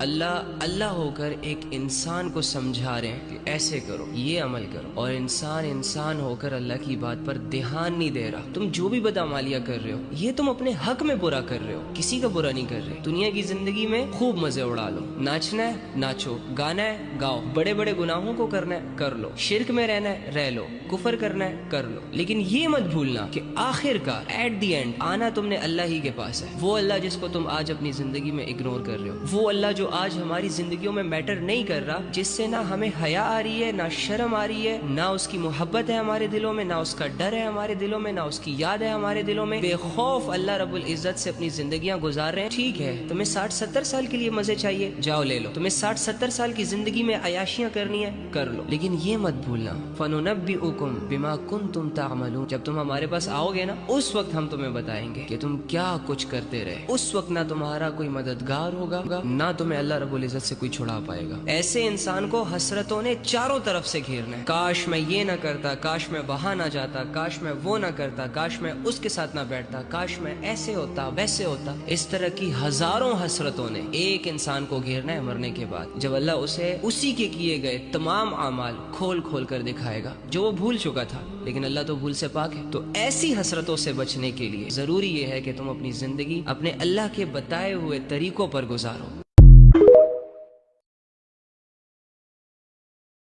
اللہ ہو کر ایک انسان کو سمجھا رہے ہیں کہ ایسے کرو، یہ عمل کرو، اور انسان ہو کر اللہ کی بات پر دھیان نہیں دے رہا۔ تم جو بھی بدعمالیاں کر رہے ہو یہ تم اپنے حق میں برا کر رہے ہو، کسی کا برا نہیں کر رہے۔ دنیا کی زندگی میں خوب مزے اڑا لو، ناچنا ہے ناچو، گانا ہے گاؤ، بڑے بڑے گناہوں کو کرنا ہے کر لو، شرک میں رہنا ہے رہ لو، کفر کرنا ہے کر لو، لیکن یہ مت بھولنا کہ آخر کار ایٹ دی اینڈ آنا تم نے اللہ ہی کے پاس ہے۔ وہ اللہ جس کو تم آج اپنی زندگی میں اگنور کر رہے ہو، وہ اللہ جو آج ہماری زندگیوں میں میٹر نہیں کر رہا، جس سے نہ ہمیں حیا آ رہی ہے، نہ شرم آ رہی ہے، نہ اس کی محبت ہے ہمارے دلوں میں، نہ اس کا ڈر ہے ہمارے دلوں میں، نہ اس کی یاد ہے ہمارے دلوں میں، بے خوف اللہ رب العزت سے اپنی زندگیاں گزار رہے ہیں۔ ٹھیک ہے، تمہیں 60-70 سال کے لیے مزے چاہیے، جاؤ لے لو، تمہیں 60-70 سال کی زندگی میں عیاشیاں کرنی ہے کر لو، لیکن یہ مت بھولنا فَنُنَبِّئُكُم بِمَا كُنتُمْ تَعْمَلُونَ، جب تم ہمارے پاس آؤ گے نا، اس وقت ہم تمہیں بتائیں گے کہ تم کیا کچھ کرتے رہے۔ اس وقت نہ تمہارا کوئی مددگار ہوگا، نہ تمہیں اللہ رب العزت سے کوئی چھڑا پائے گا۔ ایسے انسان کو حسرتوں نے چاروں طرف سے گھیرنا ہے، کاش میں یہ نہ کرتا، کاش میں وہاں نہ جاتا، کاش میں وہ نہ کرتا، کاش میں اس کے ساتھ نہ بیٹھتا، کاش میں ایسے ہوتا ویسے ہوتا۔ اس طرح کی ہزاروں حسرتوں نے ایک انسان کو گھیرنا ہے مرنے کے بعد، جب اللہ اسے اسی کے کیے گئے تمام اعمال کھول کھول کر دکھائے گا جو وہ بھول چکا تھا، لیکن اللہ تو بھول سے پاک ہے۔ تو ایسی حسرتوں سے بچنے کے لیے ضروری یہ ہے کہ تم اپنی زندگی اپنے اللہ کے بتائے ہوئے طریقوں پر گزارو۔